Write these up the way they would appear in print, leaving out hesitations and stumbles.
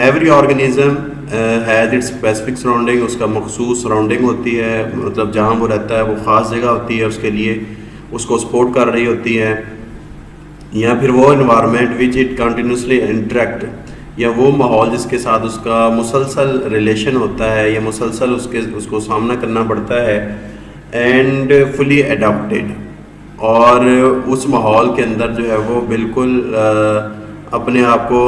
Every organism has its specific surrounding, उसका मखसूस surrounding होती है, मतलब जहाँ वो रहता है वो ख़ास जगह होती है उसके लिए, उसको सपोर्ट कर रही होती है। या फिर वो environment which it continuously interact, या वो माहौल जिसके साथ उसका मुसलसल रिलेशन होता है या मुसलसल उसको सामना करना पड़ता है, एंड फुली अडॉप्टेड, और उस माहौल के अंदर जो है वो बिल्कुल अपने आप को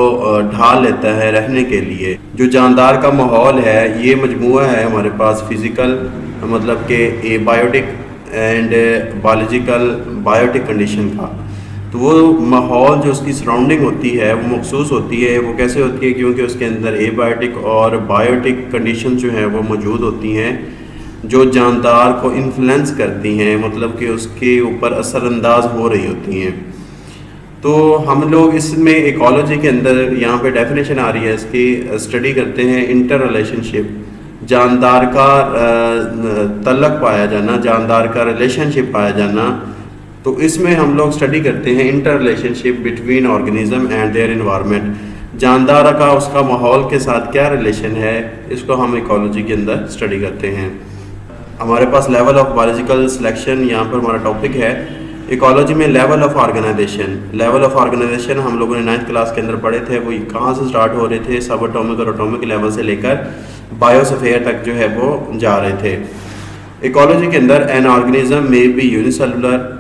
ढाल लेता है रहने के लिए। जो जानदार का माहौल है ये मजमूआ है हमारे पास फिज़िकल, मतलब कि abiotic and biological biotic condition का। तो वो माहौल जो उसकी सराउंडिंग होती है वो मखसूस होती है। वो कैसे होती है? क्योंकि उसके अंदर एबायोटिक और बायोटिक कंडीशन जो है वो मौजूद होती हैं, जो जानदार को इन्फ्लुएंस करती हैं, मतलब कि उसके ऊपर असरअंदाज हो रही होती हैं। तो हम लोग इसमें इकोलॉजी के अंदर यहाँ पे डेफिनेशन आ रही है इसकी, स्टडी करते हैं इंटर रिलेशनशिप, जानदार का तल्लक पाया जाना, जानदार का रिलेशनशिप पाया जाना। तो इसमें हम लोग स्टडी करते हैं inter relationship between organism and their environment, जानदार का उसका माहौल के साथ क्या रिलेशन है, इसको हम इकोलॉजी के अंदर स्टडी करते हैं। हमारे पास लेवल ऑफ बायोलॉजिकल सिलेक्शन यहाँ पर हमारा टॉपिक है। इकोलॉजी में level of organisation, level of organisation हम लोगों ने 9th क्लास के अंदर पढ़े थे। वो कहाँ से स्टार्ट हो रहे थे? सब एटॉमिक और एटॉमिक लेवल से लेकर बायोस्फीयर तक जो है वो जा रहे थे। इकोलॉजी के अंदर एन ऑर्गेनिज्म में बी यूनिसेलुलर,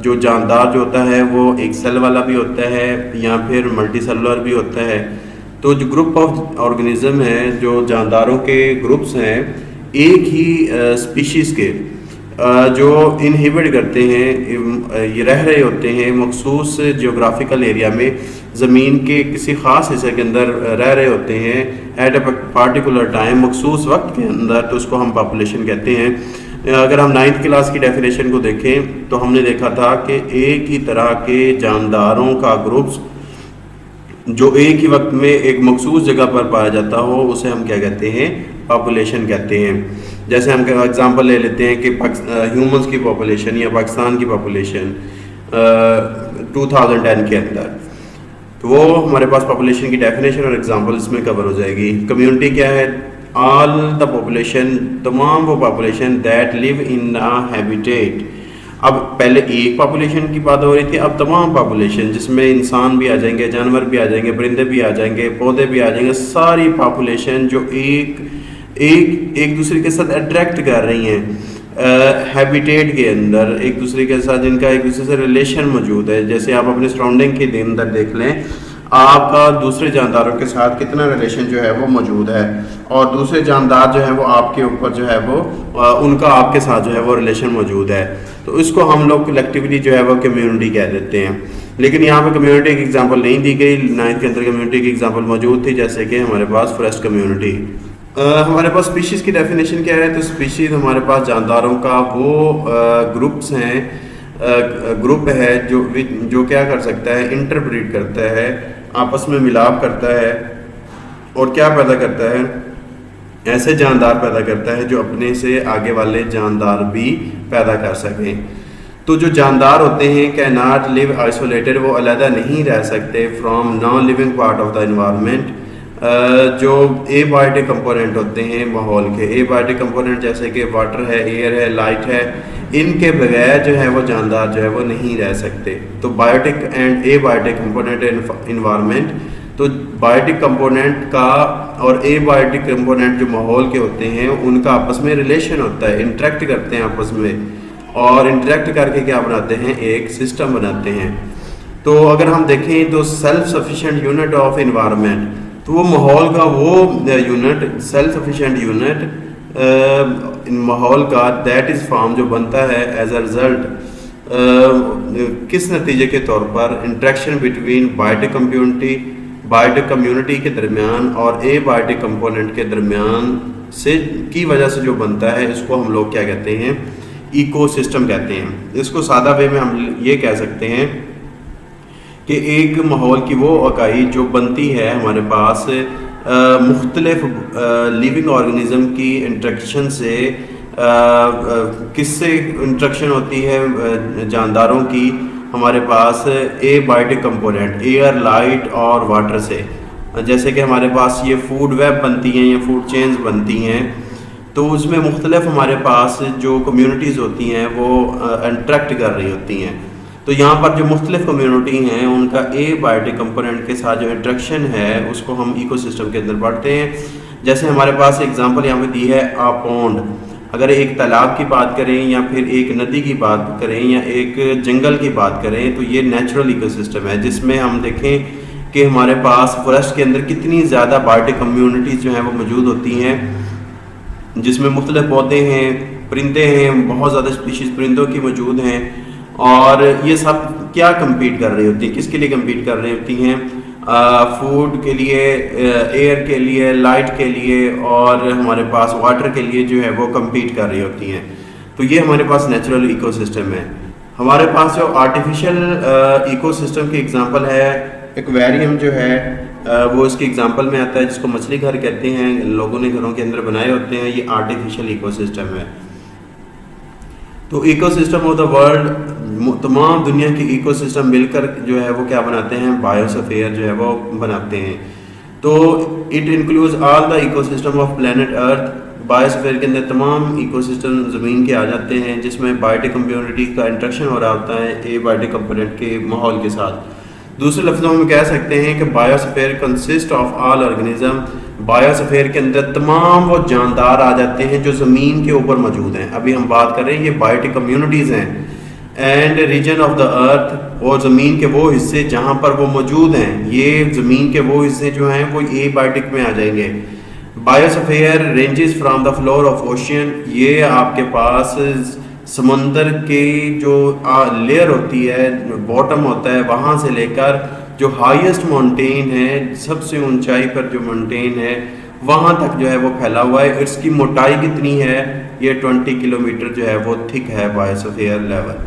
जो जानदार जो होता है वो एक सेल वाला भी होता है या फिर मल्टी सेलुलर भी होता है। तो जो ग्रुप ऑफ ऑर्गेनिज्म है, जो जानदारों के ग्रुप्स हैं एक ही स्पीशीज़ के, जो इनहिबिट करते हैं, ये रह रहे होते हैं मखसूस जियोग्राफिकल एरिया में, ज़मीन के किसी ख़ास हिस्से के अंदर रह रहे होते हैं एट अ पार्टिकुलर टाइम, मखसूस वक्त के अंदर, तो उसको हम पॉपुलेशन कहते हैं। अगर हम 9th क्लास की डेफिनेशन को देखें तो हमने देखा था कि एक ही तरह के जानदारों का ग्रुप्स जो एक ही वक्त में एक मखसूस जगह पर पाया जाता हो, उसे हम क्या कहते हैं? पॉपुलेशन कहते हैं। जैसे हम एग्जांपल ले लेते हैं कि ह्यूमंस की पॉपुलेशन या पाकिस्तान की पॉपुलेशन 2010 के अंदर, तो वो हमारे पास पॉपुलेशन की डेफिनेशन और एग्जांपल इसमें कवर हो जाएगी। कम्युनिटी क्या है? ऑल द पॉपुलेशन, तमाम वो population that live in a habitat. अब पहले एक पॉपुलेशन की बात हो रही थी, अब तमाम पॉपुलेशन, जिसमें इंसान भी आ जाएंगे, जानवर भी आ जाएंगे, परिंदे भी आ जाएंगे, पौधे भी आ जाएंगे, सारी पॉपुलेशन जो एक दूसरे के साथ अट्रैक्ट कर रही हैं हैबिटेट के अंदर, एक दूसरे के साथ जिनका एक दूसरे से रिलेशन मौजूद है। जैसे आप अपने सराउंडिंग के अंदर देख लें, आपका दूसरे जानदारों के साथ कितना रिलेशन जो है वो मौजूद है, और दूसरे जानदार जो है वो आपके ऊपर जो है वो उनका आपके साथ जो है वो रिलेशन मौजूद है। तो इसको हम लोग कलेक्टिवली जो है वो कम्युनिटी कह देते हैं। लेकिन यहाँ पे कम्युनिटी की एग्जांपल नहीं दी गई। 9th के अंदर कम्युनिटी की एग्जांपल मौजूद थी, जैसे कि हमारे पास फॉरेस्ट कम्युनिटी। हमारे पास स्पीशीज़ की डेफिनेशन क्या है? तो स्पीशीज़ हमारे पास जानदारों का वो ग्रुप्स हैं, ग्रुप है जो क्या कर सकता है? इंटरब्रीड करता है, आपस में मिलाप करता है, और क्या पैदा करता है? ऐसे जानदार पैदा करता है जो अपने से आगे वाले जानदार भी पैदा कर सकें। तो जो जानदार होते हैं कैन नॉट लिव आइसोलेटेड, वो अलहदा नहीं रह सकते from non living part of the environment. जो एबायोटिक कंपोनेंट होते हैं माहौल के, एबायोटिक कंपोनेंट जैसे कि वाटर है, एयर है, लाइट है, इनके बगैर जो है वो जानदार जो है वो नहीं रह सकते। तो biotic and abiotic component environment, तो बायोटिक कंपोनेंट का और एबायोटिक कंपोनेंट जो माहौल के होते हैं उनका आपस में रिलेशन होता है, इंटरेक्ट करते हैं आपस में, और इंटरेक्ट करके क्या बनाते हैं? एक सिस्टम बनाते हैं। तो अगर हम देखें तो self sufficient unit of environment, तो वो माहौल का वो यूनिट, सेल्फ सफिशिएंट यूनिट माहौल का, दैट इज़ फॉर्म, जो बनता है एज अ रिज़ल्ट, किस नतीजे के तौर पर? इंट्रैक्शन बिटवीन बायोटिक कम्युनिटी के दरमियान और एबायोटिक कंपोनेंट के दरमियान से की वजह से जो बनता है, इसको हम लोग क्या कहते हैं? इकोसिस्टम कहते हैं। इसको सादा वे में हम ये कह सकते हैं कि एक माहौल की वो इकाई जो बनती है हमारे पास मुख्तलिफ लिविंग ऑर्गेनिज्म की इंट्रैक्शन से, किससे इंट्रैक्शन होती है? जानदारों की हमारे पास एबायोटिक कंपोनेंट, एयर, लाइट और वाटर से, जैसे कि हमारे पास ये फूड वेब बनती हैं या फूड चेन्स बनती हैं, तो उसमें मुख्तलिफ हमारे पास जो कम्युनिटीज़ होती हैं वो इंटरेक्ट कर रही होती हैं। तो यहाँ पर जो मुख्तलिफ कम्युनिटी हैं उनका एबायोटिक कंपोनेंट के साथ जो इंट्रैक्शन है उसको हम इकोसिस्टम के अंदर पढ़ते हैं। जैसे हमारे पास एग्जांपल यहाँ पे दी है आ पॉन्ड। अगर एक तालाब की बात करें या फिर एक नदी की बात करें या एक जंगल की बात करें, तो ये नेचुरल इकोसिस्टम है जिसमें हम देखें कि हमारे पास फॉरेस्ट के अंदर कितनी ज़्यादा बायोटिक कम्युनिटीज़ जो हैं वो मौजूद होती हैं, जिसमें मुख्तलिफ पौधे हैं, परिंदे हैं, बहुत ज़्यादा स्पीशीज़ परिंदों की मौजूद हैं। और ये सब क्या कम्पीट कर रही होती हैं, किसके लिए कम्पीट कर रही होती हैं? फूड के लिए, एयर के लिए, लाइट के लिए और हमारे पास वाटर के लिए जो है वो कम्पीट कर रही होती हैं। तो ये हमारे पास नेचुरल इकोसिस्टम है। हमारे पास जो आर्टिफिशियल इकोसिस्टम की एग्जांपल है, एक्वेरियम जो है वो इसकी एग्जांपल में आता है, जिसको मछली घर कहते हैं, लोगों ने घरों के अंदर बनाए होते हैं। ये आर्टिफिशियल इकोसिस्टम है। तो इकोसिस्टम ऑफ द वर्ल्ड, तमाम दुनिया की इकोसिस्टम मिलकर जो है वो क्या बनाते हैं? बायोस्फीयर जो है वो बनाते हैं। तो it includes all the ecosystem of planet earth. Biosphere के अंदर तमाम इकोसिस्टम ज़मीन के आ जाते हैं, जिसमें बायोटिक कम्युनिटी का इंट्रैक्शन हो रहा होता है एबायोटिक कंपोनेंट के माहौल के साथ। दूसरे लफ्ज़ों में कह सकते हैं कि biosphere consist of all organism. Biosphere के अंदर तमाम वो जानदार आ जाते हैं जो ज़मीन के ऊपर मौजूद हैं। अभी हम बात कर रहे हैं ये बायोटिक कम्युनिटीज़ हैं। And region of the earth, और ज़मीन के वो हिस्से जहाँ पर वो मौजूद हैं, ये ज़मीन के वो हिस्से जो हैं वो एबायोटिक में आ जाएंगे। Biosphere ranges from the floor of ocean. ये आपके पास समंदर के जो लेयर होती है, बॉटम होता है, वहाँ से लेकर जो हाईएस्ट माउंटेन है, सबसे ऊंचाई पर जो माउंटेन है वहाँ तक जो है वो फैला हुआ है। इसकी मोटाई कितनी है? ये 20 किलोमीटर जो है वो थिक है बायोस्फीयर लेवल।